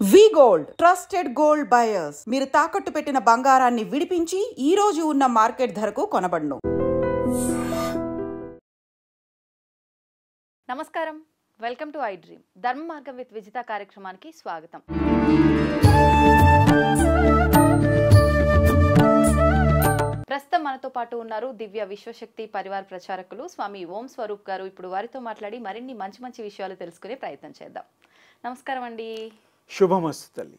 వి gold trusted gold buyers. మీరు తాకట్టు పెట్టిన బంగారాన్ని విడిపించి ఈ రోజు ఉన్న మార్కెట్ ధరకు కొనబడును. నమస్కారం, వెల్కమ్ టు ఐ డ్రీమ్. ధర్మ మార్గం విత్ విజిత కార్యక్రమానికి స్వాగతం. ప్రస్తుతం మనతో పాటు ఉన్నారు దివ్య విశ్వశక్తి పరివార్ ప్రచారకులు స్వామి ఓం స్వరూప్ గారు. ఇప్పుడు వారితో మాట్లాడి మరిన్ని మంచి మంచి విషయాలు తెలుసుకునే ప్రయత్నం చేద్దాం. నమస్కారం అండి. శుభమస్తు తల్లి.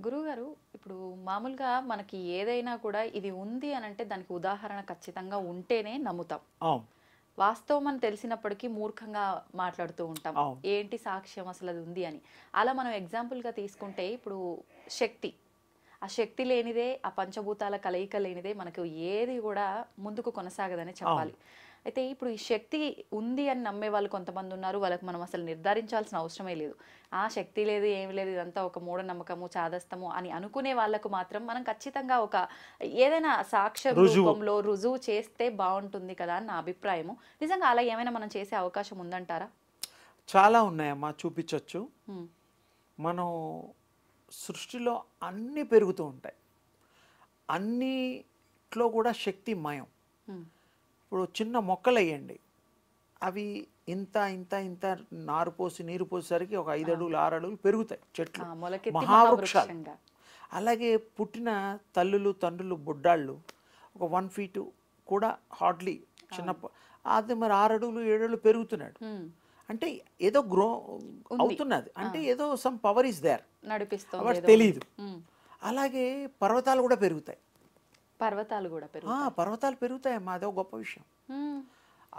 గురువుగారు, ఇప్పుడు మామూలుగా మనకి ఏదైనా కూడా ఇది ఉంది అని అంటే దానికి ఉదాహరణ ఖచ్చితంగా ఉంటేనే నమ్ముతాం. వాస్తవం అని తెలిసినప్పటికీ మూర్ఖంగా మాట్లాడుతూ ఉంటాం, ఏంటి సాక్ష్యం అసలు అది ఉంది అని. అలా మనం ఎగ్జాంపుల్గా తీసుకుంటే ఇప్పుడు శక్తి, ఆ శక్తి లేనిదే, ఆ పంచభూతాల కలయిక లేనిదే మనకు ఏది కూడా ముందుకు కొనసాగదని చెప్పాలి. అయితే ఇప్పుడు ఈ శక్తి ఉంది అని నమ్మే వాళ్ళు కొంతమంది ఉన్నారు. వాళ్ళకి మనం అసలు నిర్ధారించాల్సిన అవసరమే లేదు. ఆ శక్తి లేదు, ఏమి లేదు, ఇదంతా ఒక మూఢనమ్మకము, చాదస్తము అని అనుకునే వాళ్ళకు మాత్రం మనం ఖచ్చితంగా ఒక ఏదైనా సాక్ష్య రూపంలో రుజువు చేస్తే బాగుంటుంది కదా అని నా అభిప్రాయము. నిజంగా అలా ఏమైనా మనం చేసే అవకాశం ఉందంటారా? చాలా ఉన్నాయమ్మా, చూపించవచ్చు. మనం సృష్టిలో అన్నీ పెరుగుతూ ఉంటాయి, అన్నిట్లో కూడా శక్తి మయం. ఇప్పుడు చిన్న మొక్కలు వేయండి, అవి ఇంత ఇంత ఇంత నారు పోసి నీరు పోసేసరికి ఒక 5 అడుగులు 6 అడుగులు పెరుగుతాయి చెట్లు, మహావృక్షాలు. అలాగే పుట్టిన తల్లులు తండ్రులు బుడ్డాళ్ళు ఒక 1 ఫీటు కూడా హార్డ్లీ చిన్న, అది మరి 6 అడుగులు 7 అడుగులు పెరుగుతున్నాడు అంటే ఏదో గ్రో అవుతున్నది, అంటే ఏదో సమ్ పవర్ ఇస్ దేర్, నడిపిస్తుంది, తెలియదు. అలాగే పర్వతాలు కూడా పెరుగుతాయి. పర్వతాలు పెరుగుతాయమ్మా, అదో గొప్ప విషయం.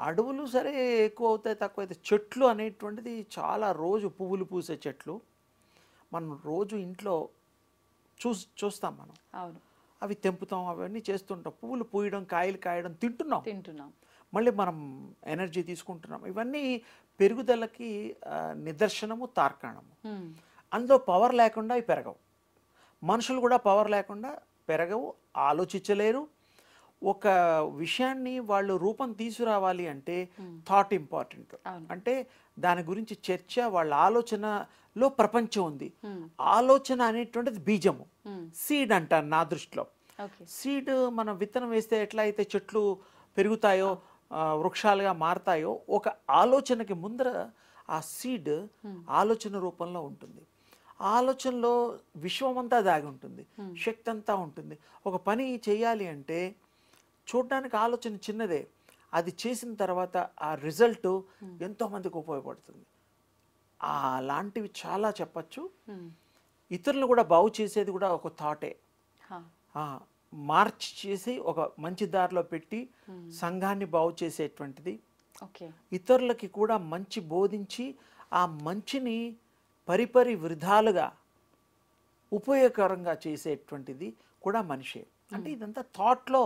అడవులు సరే ఎక్కువ అవుతాయి, తక్కువ అవుతాయి. చెట్లు అనేటువంటిది చాలా, రోజు పువ్వులు పూసే చెట్లు మనం రోజు ఇంట్లో చూస్తాం మనం. అవి తెంపుతాం, అవన్నీ చేస్తుంటాం. పువ్వులు పూయడం, కాయలు కాయడం తింటున్నాం, మళ్ళీ మనం ఎనర్జీ తీసుకుంటున్నాం. ఇవన్నీ పెరుగుదలకి నిదర్శనము, తార్కాణము. అందులో పవర్ లేకుండా అవి పెరగవు. మనుషులు కూడా పవర్ లేకుండా పెరగవు, ఆలోచించలేరు. ఒక విషయాన్ని వాళ్ళు రూపం తీసుకురావాలి అంటే థాట్ ఇంపార్టెంట్. అంటే దాని గురించి చర్చ, వాళ్ళ ఆలోచనలో ప్రపంచం ఉంది. ఆలోచన అనేటువంటిది బీజము, సీడ్ అంటారు నా దృష్టిలో. సీడ్ మనం విత్తనం వేస్తే ఎట్లా అయితే చెట్లు పెరుగుతాయో, వృక్షాలుగా మారతాయో, ఒక ఆలోచనకి ముందర ఆ సీడ్ ఆలోచన రూపంలో ఉంటుంది. ఆలోచనలో విశ్వమంతా దాగి ఉంటుంది, శక్తి అంతా ఉంటుంది. ఒక పని చేయాలి అంటే చూడడానికి ఆలోచన చిన్నదే, అది చేసిన తర్వాత ఆ రిజల్ట్ ఎంతోమందికి ఉపయోగపడుతుంది. అలాంటివి చాలా చెప్పచ్చు. ఇతరులు కూడా బాగు చేసేది కూడా ఒక థాటే, మార్చి చేసి ఒక మంచి దారిలో పెట్టి సంఘాన్ని బాగు చేసేటువంటిది. ఇతరులకి కూడా మంచి బోధించి ఆ మంచిని పరిపరి విధాలుగా ఉపయోగకరంగా చేసేటువంటిది కూడా మనిషే. అంటే ఇదంతా థాట్లో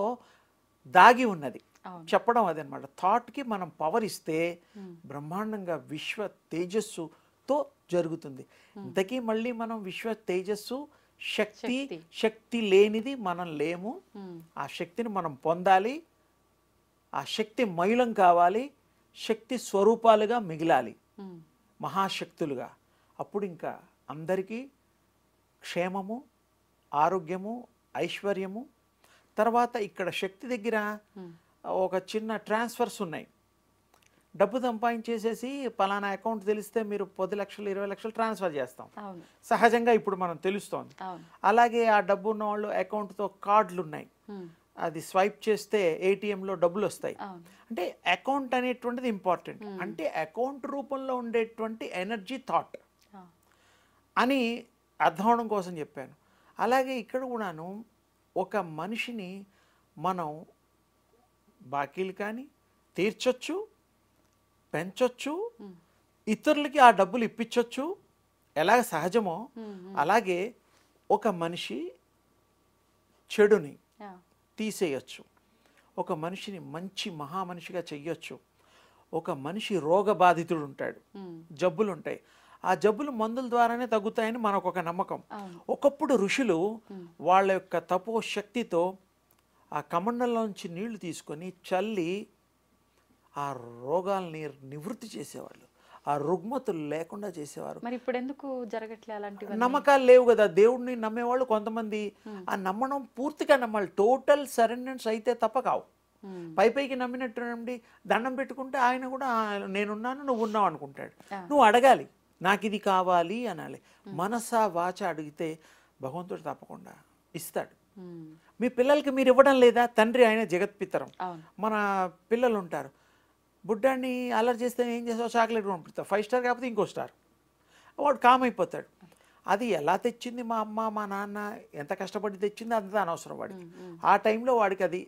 దాగి ఉన్నది, చెప్పడం అదనమాట. థాట్కి మనం పవర్ ఇస్తే బ్రహ్మాండంగా విశ్వ తేజస్సుతో జరుగుతుంది. ఇంతకీ మళ్ళీ మనం విశ్వ తేజస్సు, శక్తి లేనిది మనం లేము. ఆ శక్తిని మనం పొందాలి, ఆ శక్తి మయులం కావాలి, శక్తి స్వరూపాలుగా మిగిలాలి, మహాశక్తులుగా. అప్పుడు ఇంకా అందరికీ క్షేమము, ఆరోగ్యము, ఐశ్వర్యము. తర్వాత ఇక్కడ శక్తి దగ్గర ఒక చిన్న ట్రాన్స్ఫర్స్ ఉన్నాయి. డబ్బు సంపాదించేసేసి పలానా అకౌంట్ తెలిస్తే మీరు 10 లక్షలు 20 లక్షలు ట్రాన్స్ఫర్ చేస్తాం, సహజంగా ఇప్పుడు మనం తెలుస్తోంది. అలాగే ఆ డబ్బు ఉన్న వాళ్ళు అకౌంట్తో కార్డులు ఉన్నాయి, అది స్వైప్ చేస్తే ఏటీఎంలో డబ్బులు వస్తాయి. అంటే అకౌంట్ అనేటువంటిది ఇంపార్టెంట్. అంటే అకౌంట్ రూపంలో ఉండేటువంటి ఎనర్జీ థాట్ అని అర్థం అవడం కోసం చెప్పాను. అలాగే ఇక్కడ కూడాను ఒక మనిషిని మనం బాకీలు కానీ తీర్చొచ్చు, పెంచొచ్చు, ఇతరులకి ఆ డబ్బులు ఇప్పించవచ్చు. ఎలాగ సహజమో అలాగే ఒక మనిషి చెడుని తీసేయచ్చు, ఒక మనిషిని మంచి మహామనిషిగా చెయ్యొచ్చు. ఒక మనిషి రోగబాధితుడు ఉంటాడు, జబ్బులు ఉంటాయి, ఆ జబ్బులు మందుల ద్వారానే తగ్గుతాయని మనకు ఒక నమ్మకం. ఒకప్పుడు ఋషులు వాళ్ళ యొక్క తపో శక్తితో ఆ కమండలంలోంచి నీళ్లు తీసుకొని చల్లి ఆ రోగాల్ని నివృత్తి చేసేవాళ్ళు. ఆ రుగ్మతులు లేకుండా చేసేవారు. మరి ఇప్పుడు ఎందుకు జరగట్లే అలాంటివి? నమ్మకాలు లేవు కదా. దేవుడిని నమ్మేవాళ్ళు కొంతమంది ఆ నమ్మడం పూర్తిగా నమ్మాలి. టోటల్ సరెండర్స్ అయితే తప్ప కావు. పైకి నమ్మినట్టు నమ్మి దండం పెట్టుకుంటే ఆయన కూడా నేనున్నాను నువ్వు ఉన్నావు అనుకుంటాడు. నువ్వు అడగాలి, నాకు ఇది కావాలి అనాలి. మనసా వాచ అడిగితే భగవంతుడు తప్పకుండా ఇస్తాడు. మీ పిల్లలకి మీరు ఇవ్వడం లేదా? తండ్రి ఆయన జగత్పితరం. మన పిల్లలు ఉంటారు, బుడ్డాన్ని అల్లరి చేస్తే ఏం చేస్తావు? చాక్లెట్ పంపిస్తావు. 5 స్టార్ కాకపోతే ఇంకో స్టార్. వాడు కామ్ అయిపోతాడు. అది ఎలా తెచ్చింది మా అమ్మ మా నాన్న, ఎంత కష్టపడి తెచ్చింది అంత అనవసరం వాడికి. ఆ టైంలో వాడికి అది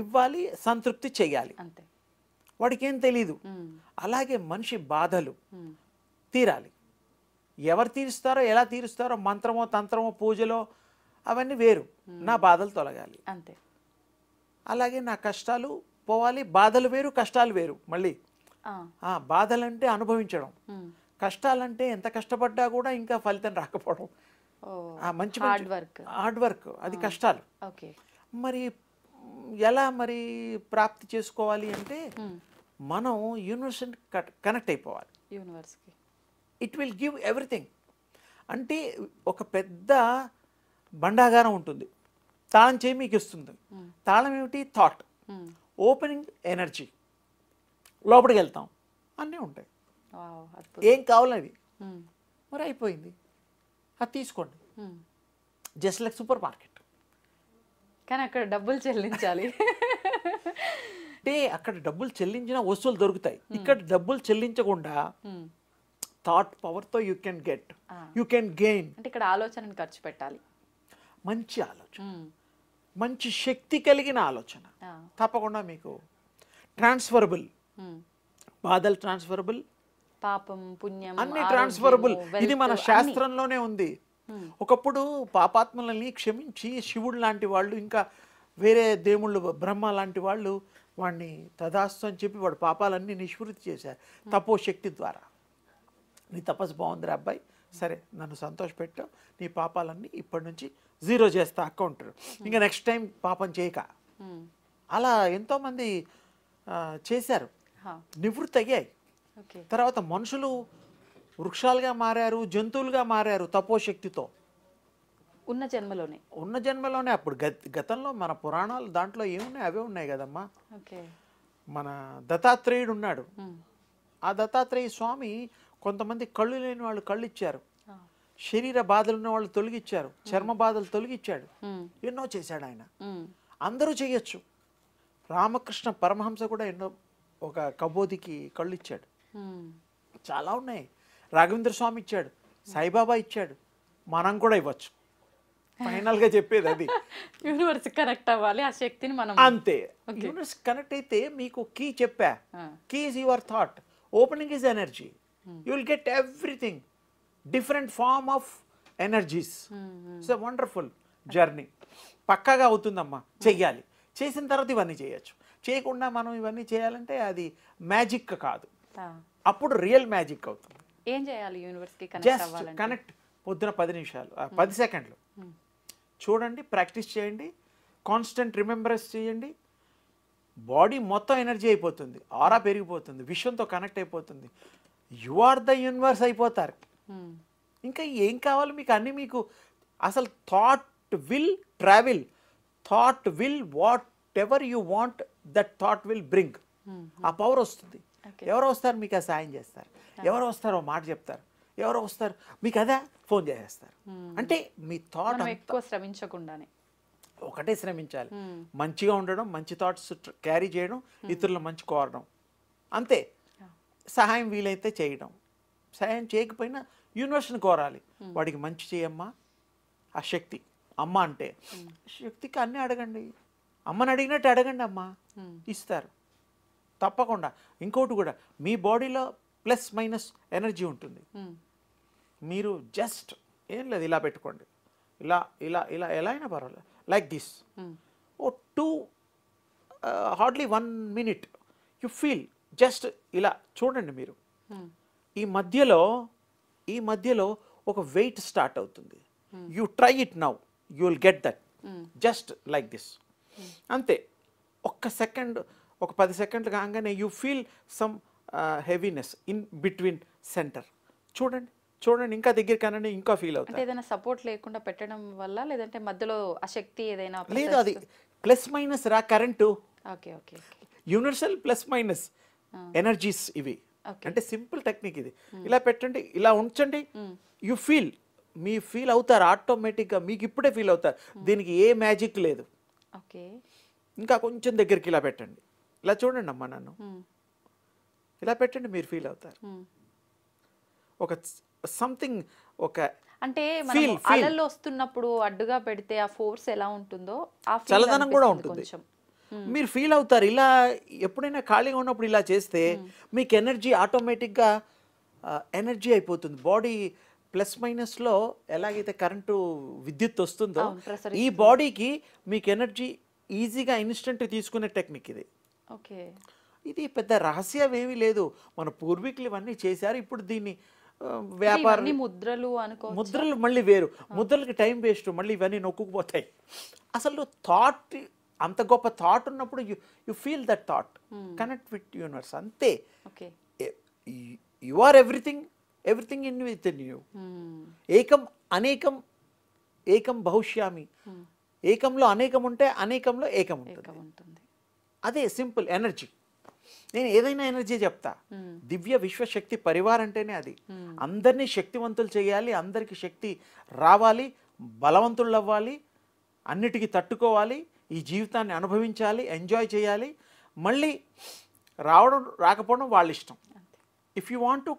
ఇవ్వాలి, సంతృప్తి చెయ్యాలి. అంతే. వాడికి ఏం తెలీదు. అలాగే మనిషి బాధలు తీరాలి. ఎవరు తీరుస్తారో ఎలా తీరుస్తారో, మంత్రమో తంత్రమో పూజలో అవన్నీ వేరు. నా బాధలు తొలగాలి అంతే. అలాగే నా కష్టాలు పోవాలి. బాధలు వేరు, కష్టాలు వేరు. మళ్ళీ బాధలంటే అనుభవించడం, కష్టాలంటే ఎంత కష్టపడ్డా కూడా ఇంకా ఫలితం రాకపోవడం. మంచి హార్డ్ వర్క్ అది కష్టాలు. మరి ఎలా మరి ప్రాప్తి చేసుకోవాలి అంటే మనం యూనివర్సిటీ కనెక్ట్ అయిపోవాలి. It will give everything. అంటే ఒక పెద్ద బండాగారం ఉంటుంది, తాళం చేయి మీకు ఇస్తుంది. తాళం ఏమిటి? థాట్. Opening energy. లోపలికి వెళ్తాం, అన్నీ ఉంటాయి. ఏం కావాలవి మరి అయిపోయింది, అది తీసుకోండి. Just like super market. కానీ అక్కడ డబ్బులు చెల్లించాలి. అంటే అక్కడ డబ్బులు చెల్లించిన వస్తువులు దొరుకుతాయి. ఇక్కడ డబ్బులు చెల్లించకుండా థాట్ పవర్తో you can get, you can gain. అంటే ఇక్కడ ఆలోచనని ఖర్చు పెట్టాలి. మంచి ఆలోచన, మంచి శక్తి కలిగిన ఆలోచన తప్పకుండా మీకు ట్రాన్స్ఫరబుల్. బాధలు ట్రాన్స్ఫరబుల్, పాపం పుణ్యం అన్ని ట్రాన్స్ఫరబుల్. ఇది మన శాస్త్రంలోనే ఉంది. ఒకప్పుడు పాపాత్మలని క్షమించి శివుడు లాంటి వాళ్ళు, ఇంకా వేరే దేవుళ్ళు బ్రహ్మ లాంటి వాళ్ళు వాడిని తదాస్తు అని చెప్పి వాడు పాపాలన్నీ నిష్పృతి చేశారు తపో శక్తి ద్వారా. నీ తపస్సు బాగుందిరా అబ్బాయి, సరే నన్ను సంతోషపెట్టావు, నీ పాపాలన్నీ ఇప్పటి నుంచి 0 చేస్తా అకౌంట్, ఇంకా నెక్స్ట్ టైం పాపం చేయక. అలా ఎంతోమంది చేశారు, నివృత్తి అయ్యాయి. తర్వాత మనుషులు వృక్షాలుగా మారారు, జంతువులుగా మారారు తపోశక్తితో. ఉన్న జన్మలోనే. అప్పుడు గతంలో మన పురాణాలు దాంట్లో ఏమున్నాయి అవే ఉన్నాయి కదమ్మా. మన దత్తాత్రేయుడు ఉన్నాడు. ఆ దత్తాత్రేయ స్వామి కొంతమంది కళ్ళు లేని వాళ్ళు కళ్ళు ఇచ్చారు, శరీర బాధలు ఉన్న వాళ్ళు తొలగిచ్చారు, చర్మ బాధలు తొలగిచ్చాడు. ఎన్నో చేశాడు ఆయన. అందరూ చేయొచ్చు. రామకృష్ణ పరమహంస కూడా ఎన్నో, ఒక కబోదికి కళ్ళు ఇచ్చాడు. చాలా ఉన్నాయి. రాఘవేంద్ర స్వామి ఇచ్చాడు, సాయిబాబా ఇచ్చాడు, మనం కూడా ఇవ్వచ్చు. ఫైనల్ గా చెప్పేది అది. యూనివర్స్ కనెక్ట్ అవ్వాలి, ఆ శక్తిని మనం. అంతే. యూనివర్స్ కనెక్ట్ అయితే మీకు కీ చెప్పా. Key is your thought, opening is energy. You will get everything, different form of energies. It's a wonderful journey. పక్కాగా అవుతుందమ్మా. చెయ్యాలి. చేసిన తర్వాత ఇవన్నీ చేయొచ్చు. చేయకుండా మనం ఇవన్నీ చేయాలంటే అది మ్యాజిక్ కాదు, అప్పుడు రియల్ మ్యాజిక్ అవుతుంది. ఏం చేయాలి యూనివర్స్కి జస్ట్ కనెక్ట్. పొద్దున 10 నిమిషాలు, 10 సెకండ్లు చూడండి, ప్రాక్టీస్ చేయండి, కాన్స్టెంట్ రిమెంబరెన్స్ చేయండి. బాడీ మొత్తం ఎనర్జీ అయిపోతుంది, ఆరా పెరిగిపోతుంది, విశ్వంతో కనెక్ట్ అయిపోతుంది. యు ఆర్ ద యూనివర్స్ అయిపోతారు. ఇంకా ఏం కావాలి మీకు? అన్నీ మీకు. అసలు thought will travel, thought will what ever you want, that thought will bring. ఆ పవర్ వస్తుంది. ఎవరో వస్తారు మీకు ఆ సాయం చేస్తారు, ఎవరో వస్తారో మాట చెప్తారు, ఎవరో వస్తారు మీకు అదే ఫోన్ చేసేస్తారు. అంటే మీ థాట్ ఎక్కువ శ్రమించకుండానే ఒకటే శ్రమించాలి. మంచిగా ఉండడం, మంచి థాట్స్ క్యారీ చేయడం, ఇతరుల మంచి కోరడం, అంతే. సహాయం వీలైతే చేయడం, సహాయం చేయకపోయినా యూనివర్స్ని కోరాలి, వాడికి మంచి చేయమ్మా. ఆ శక్తి అమ్మ అంటే శక్తికి అన్నీ అడగండి. అమ్మని అడిగినట్టు అడగండి, అమ్మ ఇస్తారు తప్పకుండా. ఇంకోటి కూడా, మీ బాడీలో ప్లస్ మైనస్ ఎనర్జీ ఉంటుంది. మీరు జస్ట్ ఏం లేదు, ఇలా పెట్టుకోండి, ఇలా ఇలా ఇలా ఎలా అయినా పర్వాలేదు, లైక్ దిస్. ఓ 2 hardly 1 minute you feel, just ఇలా చూడండి మీరు. ఈ మధ్యలో ఒక వెయిట్ స్టార్ట్ అవుతుంది. You try it now, you will get that. Just like this, అంతే. ఒక్క సెకండ్, ఒక 10 సెకండ్లు కాగానే you feel some heaviness in between centre. చూడండి చూడండి, ఇంకా దగ్గర కనండి, ఇంకా ఫీల్ అవుతారు. అంటే ఏదైనా సపోర్ట్ లేకుండా పెట్టడం వల్ల, లేదంటే మధ్యలో ఆ శక్తి ఏదైనా లేదు, అది ప్లస్ మైనస్ రా current. Okay okay universal plus minus energies ఇవి. ఓకే. అంటే సింపుల్ టెక్నిక్ ఇది. ఇలా పెట్టండి, ఇలా ఉంచండి, యు ఫీల్, మీ ఫీల్ అవుతారు ఆటోమేటిక్గా, మీకు ఇప్పుడే ఫీల్ అవుతారు. దీనికి ఏ మ్యాజిక్ లేదు. ఓకే. ఇంకా కొంచెం దగ్గరికి ఇలా పెట్టండి, ఇలా చూడండి అమ్మా నన్ను, ఇలా పెట్టండి, మీరు ఫీల్ అవుతారు. ఒక సంథింగ్, ఒక అంటే మనం అలలు వస్తున్నప్పుడు అడ్డుగా పెడితే ఆ ఫోర్స్ ఎలా ఉంటుందో ఆ ఫీల్ చల్లదనం కూడా ఉంటుంది. కొంచెం. మీరు ఫీల్ అవుతారు. ఇలా ఎప్పుడైనా ఖాళీగా ఉన్నప్పుడు ఇలా చేస్తే మీకు ఎనర్జీ ఆటోమేటిక్గా ఎనర్జీ అయిపోతుంది. బాడీ ప్లస్ మైనస్లో ఎలాగైతే కరెంటు విద్యుత్ వస్తుందో ఈ బాడీకి మీకు ఎనర్జీ ఈజీగా ఇన్స్టెంట్ తీసుకునే టెక్నిక్ ఇది. ఓకే. ఇది పెద్ద రహస్యం ఏమీ లేదు, మన పూర్వీకులు ఇవన్నీ చేశారు. ఇప్పుడు దీన్ని వ్యాపారం, ముద్రలు అనుకో, ముద్రలు మళ్ళీ వేరు, ముద్రలకి టైం వేస్ట్, మళ్ళీ ఇవన్నీ నొక్కుకుపోతాయి. అసలు థాట్, అంత గొప్ప థాట్ ఉన్నప్పుడు you feel that thought, connect with universe, అంతే. You are everything, everything in with in you. ఏకం అనేకం, ఏకం బహుశ్యామి. ఏకంలో అనేకం ఉంటే అనేకంలో ఏకం ఉంటుంది. అదే సింపుల్ ఎనర్జీ. నేను ఏదైనా ఎనర్జీ చెప్తా. దివ్య విశ్వశక్తి పరివార్ అంటేనే అది. అందరినీ శక్తివంతులు చేయాలి, అందరికీ శక్తి రావాలి, బలవంతులు అవ్వాలి, అన్నిటికీ తట్టుకోవాలి, ఈ జీవితాన్ని అనుభవించాలి, ఎంజాయ్ చేయాలి. మళ్ళీ రావడం రాకపోవడం వాళ్ళ ఇష్టం. ఇఫ్ యూ వాంట్ టు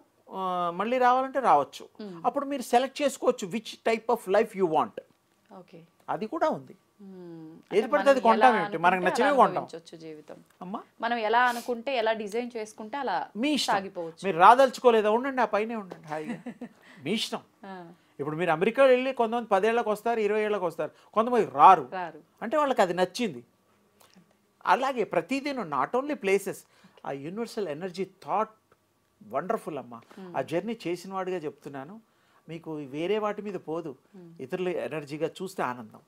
మళ్ళీ రావాలంటే రావచ్చు. అప్పుడు మీరు సెలెక్ట్ చేసుకోవచ్చు which type of life you want. అది కూడా ఉంది. ఏది పడితే అది కొంటాం ఏమిటి, మనకు నచ్చినవి కొంటాం. జీవితం అమ్మా మనం ఎలా అనుకుంటే, ఎలా డిజైన్ చేసుకుంటే అలా మీ ఇష్టం. సాగిపోవచ్చు. మీరు రాదలుచుకోలేదా, ఉండండి ఆ పైనే ఉండండి హాయిగా, మీ ఇష్టం. ఇప్పుడు మీరు అమెరికా వెళ్ళి కొంతమంది 10 ఏళ్ళకి వస్తారు, 20 ఏళ్ళకి వస్తారు, కొంతమంది రారు. అంటే వాళ్ళకి అది నచ్చింది. అలాగే ప్రతిదీ, నాట్ ఓన్లీ ప్లేసెస్, ఆ యూనివర్సల్ ఎనర్జీ థాట్ వండర్ఫుల్ అమ్మా. ఆ జర్నీ చేసిన వాడిగా చెప్తున్నాను, మీకు వేరే వాటి మీద పోదు. ఇతరులు ఎనర్జీగా చూస్తే ఆనందం,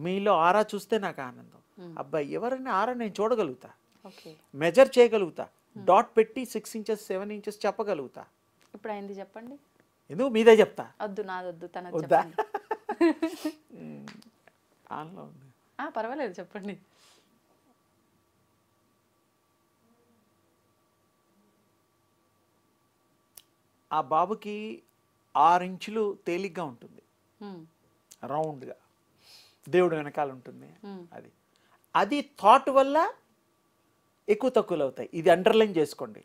మీలో ఆరా చూస్తే నాకు ఆనందం. అబ్బాయి ఎవరైనా ఆరా నేను చూడగలుగుతా, మెజర్ చేయగలుగుతా, డాట్ పెట్టి 6 ఇంచెస్ 7 ఇంచెస్ చెప్పగలుగుతా. ఇప్పుడు అయింది చెప్పండి. ఎందుకు మీదే చెప్తా? వద్దు, నాదొద్దు, తన వద్దా? ఆన్లో ఉంది, పర్వాలేదు చెప్పండి. ఆ బాబుకి 6 ఇంచులు తేలిగ్గా ఉంటుంది, రౌండ్గా, దేవుడు వెనకాల ఉంటుంది. అది థాట్ వల్ల ఎక్కువ తక్కువలు అవుతాయి. ఇది అండర్లైన్ చేసుకోండి.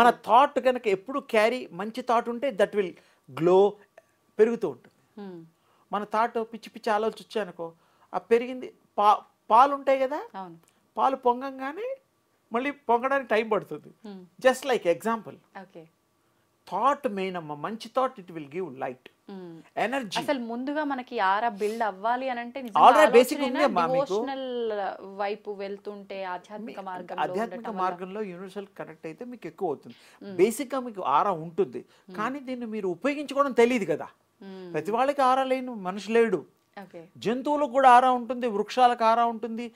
మన థాట్ కనుక ఎప్పుడు క్యారీ, మంచి థాట్ ఉంటే దట్ విల్ గ్లో, పెరుగుతూ ఉంటుంది. మన థాట్ పిచ్చి పిచ్చి ఆలోచించానుకో, ఆ పెరిగింది, పాలు ఉంటాయి కదా, పాలు పొంగంగానే మళ్ళీ పొంగడానికి టైం పడుతుంది. Just like example, thought main అమ్మ. మంచి thought it will give light, energy. అసలు ముందుగా మనకి ఆరా బిల్డ్ అవ్వాలి అని అంటే ఆల్రెడీ బేసిక్ ఉంది అమ్మా మీకు. డివోషనల్ వైపు వెళ్తుంటే, ఆధ్యాత్మిక మార్గంలో యూనివర్సల్ కనెక్ట్ అయితే మీకు ఎక్కువ అవుతుంది. బేసిక్ గా మీకు ఆరా ఉంటుంది, కానీ దీన్ని మీరు ఉపయోగించుకోవడం తెలియదు కదా. ప్రతి వాళ్ళకి ఆరా లేని మనిషి లేడు. జంతువులకు కూడా ఆరా ఉంటుంది, వృక్షాలకు ఆరా ఉంటుంది,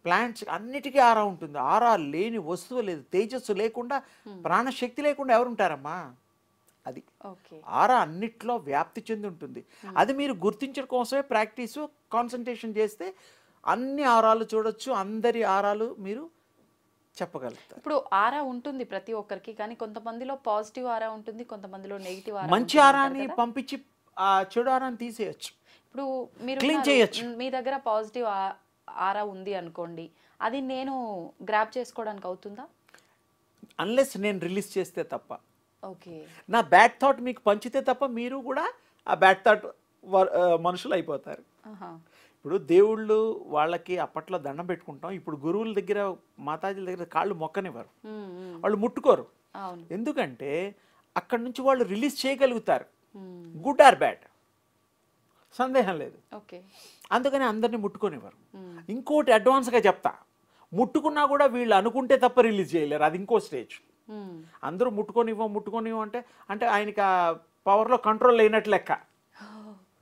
ప్లాంట్స్ అన్నిటికీ ఆరా ఉంటుంది. ఆరా లేని వస్తువు లేదు. తేజస్సు లేకుండా, ప్రాణశక్తి లేకుండా ఎవరుంటారమ్మా? అది ఆరా అన్నిట్లో వ్యాప్తి చెంది ఉంటుంది. అది మీరు గుర్తించడం కోసమే ప్రాక్టీసు, కాన్సన్ట్రేషన్ చేస్తే అన్ని ఆరాలు చూడొచ్చు, అందరి ఆరాలు మీరు చెప్పగలుగుతారు. ఇప్పుడు ఆరా ఉంటుంది ప్రతి ఒక్కరికి, కానీ కొంతమందిలో పాజిటివ్ ఆరా ఉంటుంది, కొంతమందిలో నెగిటివ్ ఆరా. మంచి ఆరాని పంపించి ఆ చెడు ఆరాని తీసేయచ్చు. ఇప్పుడు మీరు క్లీన్ చేయొచ్చు. మీ దగ్గర పాజిటివ్ ఆరా ఉంది అనుకోండి, అది నేను గ్రాబ్ చేసుకోవడానికి అవుతుందా? అన్లెస్ నేను రిలీజ్ చేస్తే తప్ప. ఓకే. నా బ్యాడ్ థాట్ మీకు పంచితే తప్ప మీరు కూడా ఆ బ్యాడ్ థాట్ మనుషులు అయిపోతారు. ఇప్పుడు దేవుళ్ళు వాళ్ళకి అప్పట్లో దండం పెట్టుకుంటాం, ఇప్పుడు గురువుల దగ్గర, మాతాజీల దగ్గర కాళ్ళు మొక్కనివ్వరు, వాళ్ళు ముట్టుకోరు. ఎందుకంటే అక్కడి నుంచి వాళ్ళు రిలీజ్ చేయగలుగుతారు, గుడ్ ఆర్ బ్యాడ్, సందేహం లేదు. అందుకని అందరినీ ముట్టుకొనివ్వరు. ఇంకోటి అడ్వాన్స్గా చెప్తా, ముట్టుకున్నా కూడా వీళ్ళు అనుకుంటే తప్ప రిలీజ్ చేయలేరు, అది ఇంకో స్టేజ్. అందరూ ముట్టుకొనివ్వం అంటే అంటే ఆయనకి ఆ పవర్లో కంట్రోల్ లేనట్లు లెక్క,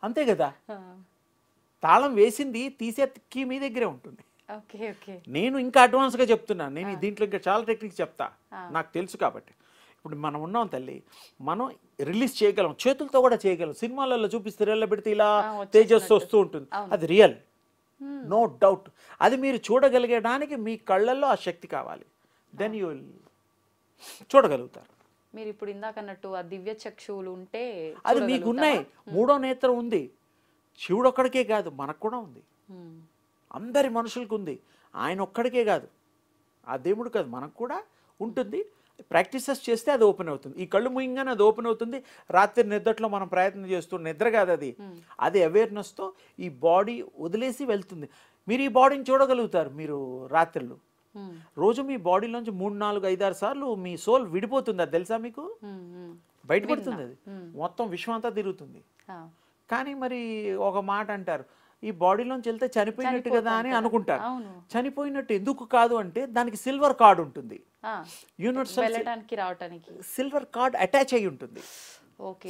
అంతే కదా. తాళం వేసింది తీసే కీ మీ దగ్గరే ఉంటుంది. ఓకే ఓకే నేను ఇంకా అడ్వాన్స్గా చెప్తున్నాను, నేను దీంట్లో ఇంకా చాలా టెక్నిక్స్ చెప్తా, నాకు తెలుసు కాబట్టి. ఇప్పుడు మనం ఉన్నాం తల్లి, మనం రిలీజ్ చేయగలం, చేతులతో కూడా చేయగలం. సినిమాలలో చూపిస్తే రెల్ల పెడితే ఇలా తేజస్సు వస్తూ ఉంటుంది, అది రియల్, నో డౌట్. అది మీరు చూడగలిగడానికి మీ కళ్ళల్లో ఆ శక్తి కావాలి, దెన్ యూ విల్ చూడగలుగుతారు. మీరు ఇప్పుడు ఇందాక అన్నట్టు ఆ దివ్య చక్షువులు ఉంటే అది మీకు ఉన్నాయి, మూడో నేత్రం ఉంది. శివుడు ఒక్కడికే కాదు, మనకు కూడా ఉంది, అందరి మనుషులకు ఉంది, ఆయన ఒక్కడికే కాదు, ఆ దేవుడు కాదు, మనకు కూడా ఉంటుంది. ప్రాక్టీసెస్ చేస్తే అది ఓపెన్ అవుతుంది. ఈ కళ్ళు మూయంగానే అది ఓపెన్ అవుతుంది. రాత్రి నిద్రలో మనం ప్రయత్నం చేస్తూ, నిద్ర కాదు అది, అది అవేర్నెస్తో ఈ బాడీ వదిలేసి వెళ్తుంది. మీరు ఈ బాడీని చూడగలుగుతారు. మీరు రాత్రులు రోజు మీ బాడీలోంచి 3, 4, 5, 6 సార్లు మీ సోల్ విడిపోతుంది, అది తెలుసా మీకు? బయటపడుతుంది, అది మొత్తం విశ్వం అంతా తిరుగుతుంది. కానీ మరి ఒక మాట అంటారు, ఈ బాడీలోంచి వెళ్తే చనిపోయినట్టు కదా అని అనుకుంటారు. చనిపోయినట్టు ఎందుకు కాదు అంటే దానికి సిల్వర్ కార్డ్ ఉంటుంది, యూనివర్సల్ సిల్వర్ కార్డ్ అటాచ్ అయి ఉంటుంది.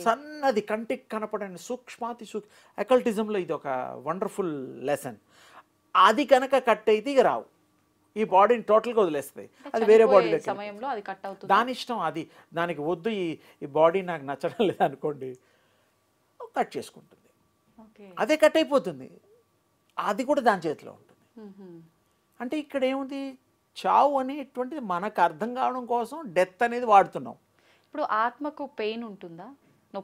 సన్నది కంటికి కనపడని సూక్ష్మాతి అకల్టిజంలో ఇది ఒక వండర్ఫుల్ లెసన్. అది కనుక కట్ అయితే ఇక రావు, ఈ బాడీని టోటల్గా వదిలేస్తుంది, అది వేరే బాడీలో సమయంలో అది కట్ అవుతుంది. దాని ఇష్టం, అది దానికి వద్దు, ఈ బాడీ నాకు నచ్చడం లేదనుకోండి, కట్ చేసుకుంటుంది, అదే కట్ అయిపోతుంది, అది కూడా దాని చేతిలో ఉంటుంది. అంటే ఇక్కడ ఏముంది, చావు అనేటువంటిది మనకు అర్థం కావడం కోసం డెత్ అనేది వాడుతున్నాం. ఇప్పుడు ఆత్మకు పెయిన్ ఉంటుందా?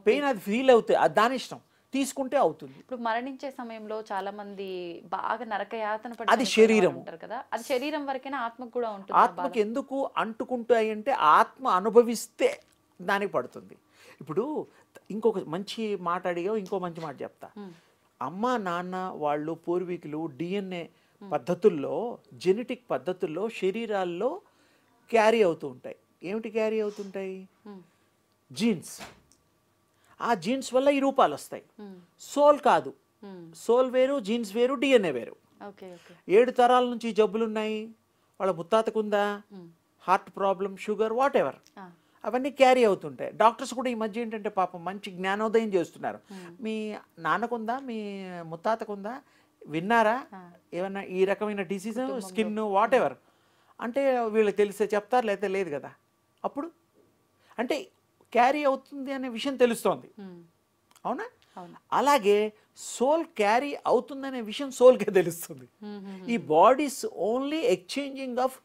పెయిన్ అది ఫీల్ అవుతుంది, అది దాని ఇష్టం, తీసుకుంటే అవుతుంది. ఇప్పుడు మరణించే సమయంలో చాలా మంది బాగా నరకయాతన పడి అది శరీరం ఉంటారు కదా, అది శరీరం వరకేనా, ఆత్మకు కూడా ఉంటుంది? ఆత్మకి ఎందుకు అంటుకుంటాయి అంటే ఆత్మ అనుభవిస్తే దానికి పడుతుంది. ఇప్పుడు ఇంకొక మంచి మాట అడిగావు, ఇంకో మంచి మాట చెప్తా. అమ్మ నాన్న వాళ్ళు పూర్వీకులు డిఎన్ఏ పద్ధతుల్లో, జెనెటిక్ పద్ధతుల్లో శరీరాల్లో క్యారీ అవుతూ ఉంటాయి. ఏమిటి క్యారీ అవుతుంటాయి? జీన్స్. ఆ జీన్స్ వల్ల ఈ రూపాలు వస్తాయి. సోల్ కాదు, సోల్ వేరు, జీన్స్ వేరు, డిఎన్ఏ వేరు. 7 తరాల నుంచి జబ్బులు ఉన్నాయి, వాళ్ళ ముత్తాతకుందా, heart problem, sugar, whatever, అవన్నీ క్యారీ అవుతుంటాయి. డాక్టర్స్ కూడా ఈ మధ్య ఏంటంటే పాపం మంచి జ్ఞానోదయం చేస్తున్నారు. మీ నాన్నకుందా, మీ ముత్తాతకుందా, విన్నారా ఏమన్నా ఈ రకమైన డిసీజ్, స్కిన్, వాట్ ఎవర్ అంటే వీళ్ళకి తెలిస్తే చెప్తారు, లేకపోతే లేదు కదా. అప్పుడు అంటే క్యారీ అవుతుంది అనే విషయం తెలుస్తోంది, అవునా? అలాగే సోల్ క్యారీ అవుతుందనే విషయం సోల్కే తెలుస్తుంది. ఈ bodies only exchanging of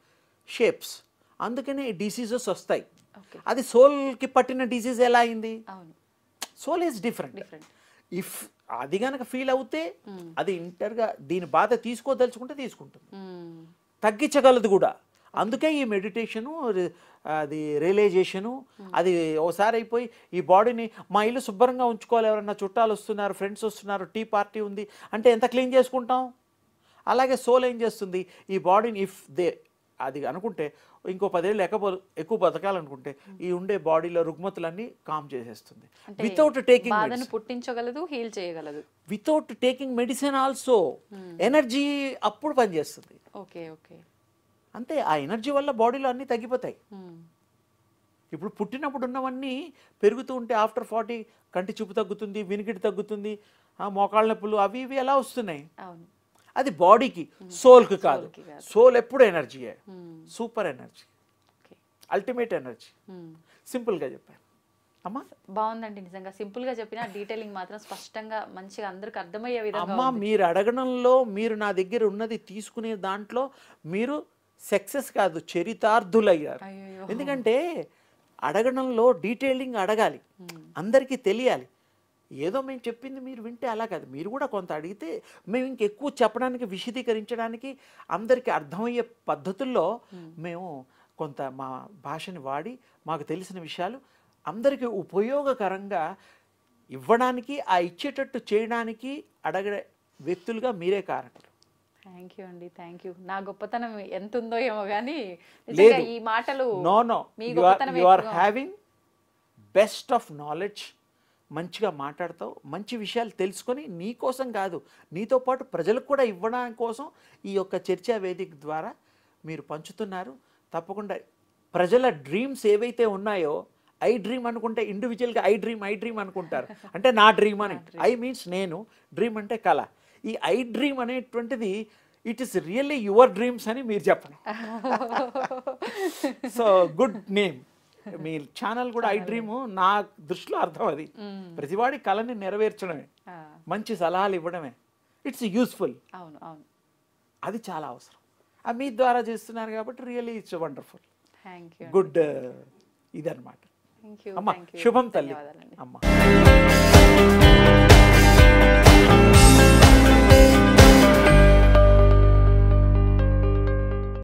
shapes, అందుకనే డిసీజెస్ వస్తాయి. అది సోల్కి పట్టిన డిసీజ్ ఎలా అయింది? Soul is different. ఇఫ్ అది కనుక ఫీల్ అవుతే అది ఇంటర్గా దీని బాధ తీసుకోదలుచుకుంటే తీసుకుంటుంది, తగ్గించగలదు కూడా. అందుకే ఈ మెడిటేషను, అది రియలైజేషను, అది ఓసారి అయిపోయి ఈ బాడీని మా ఇల్లు శుభ్రంగా ఉంచుకోవాలి, ఎవరన్నా చుట్టాలు వస్తున్నారు, ఫ్రెండ్స్ వస్తున్నారు, టీ పార్టీ ఉంది అంటే ఎంత క్లీన్ చేసుకుంటాం. అలాగే సోల్ ఏం చేస్తుంది, ఈ బాడీని ఇఫ్ దే అది అనుకుంటే ఇంకో 10 ఏళ్ళు ఎక్కువ బతకాలనుకుంటే ఈ ఉండే బాడీలో రుగ్మతులన్నీ కామ్ చేసేస్తుంది. వితౌట్ టేకింగ్ పుట్టించగలదు, హీల్ చేయగలదు. Without taking medicine also energy అప్పుడు పనిచేస్తుంది. ఓకే ఓకే, అంతే. ఆ ఎనర్జీ వల్ల బాడీలో అన్నీ తగ్గిపోతాయి. ఇప్పుడు పుట్టినప్పుడు ఉన్నవన్నీ పెరుగుతూ ఉంటే ఆఫ్టర్ 40 కంటి చూపు తగ్గుతుంది, వినికిడి తగ్గుతుంది, మోకాళ్ళ నొప్పులు అవి ఇవి ఎలా వస్తున్నాయి? అది బాడీకి, సోల్కి కాదు. సోల్ ఎప్పుడు ఎనర్జీయే, సూపర్ ఎనర్జీ, అల్టిమేట్ ఎనర్జీ. సింపుల్గా చెప్పాను అమ్మా. బాగుందండి, నిజంగా సింపుల్ గా చెప్పిన డీటెయిలింగ్ మాత్రం స్పష్టంగా మంచిగా అందరికి అర్థమయ్యే విధంగా. అమ్మా మీరు అడగడంలో, మీరు నా దగ్గర ఉన్నది తీసుకునే దాంట్లో మీరు సక్సెస్ కాదు, చరితార్థులయ్యారు. ఎందుకంటే అడగడంలో డీటెయిలింగ్ అడగాలి, అందరికీ తెలియాలి. ఏదో మేము చెప్పింది మీరు వింటే అలా కాదు, మీరు కూడా కొంత అడిగితే మేము ఇంకెక్కువ చెప్పడానికి, విశదీకరించడానికి, అందరికీ అర్థమయ్యే పద్ధతుల్లో మేము కొంత మా భాషని వాడి మాకు తెలిసిన విషయాలు అందరికీ ఉపయోగకరంగా ఇవ్వడానికి, ఆ ఇచ్చేటట్టు చేయడానికి అడగే వ్యక్తులుగా మీరే కారణం. థ్యాంక్ యూ అండి, థ్యాంక్ యూ. నా గొప్పతనం ఎంత ఉందో ఏమో కానీ ఈ మాటలు you are having best of knowledge. మంచిగా మాట్లాడతావు, మంచి విషయాలు తెలుసుకొని నీ కోసం కాదు, నీతో పాటు ప్రజలకు కూడా ఇవ్వడానికి కోసం ఈ యొక్క చర్చా వేదిక ద్వారా మీరు పంచుతున్నారు. తప్పకుండా ప్రజల డ్రీమ్స్ ఏవైతే ఉన్నాయో, ఐ డ్రీమ్ అనుకుంటే ఇండివిజువల్గా ఐ డ్రీమ్ అనుకుంటారు, అంటే నా డ్రీమ్ అని. ఐ మీన్స్ నేను, డ్రీమ్ అంటే కళ. ఈ ఐ డ్రీమ్ అనేటువంటిది it is really your dreams అని మీరు చెప్పండి. So good name. మీ ఛానల్ కూడా ఐ డ్రీమ్ నా దృష్టిలో అర్థం అది. ప్రతివాడి కళని నెరవేర్చడమే, మంచి సలహాలు ఇవ్వడమే, ఇట్స్ యూస్ఫుల్. అవును అవును, అది చాలా అవసరం. మీ ద్వారా చేస్తున్నారు కాబట్టి really it's wonderful, thank you, good ఇదన్నమాట. థ్యాంక్ యూ, అమ్మ థ్యాంక్ యూ, శుభం తల్లి ధన్యవాదాలండి. అమ్మ.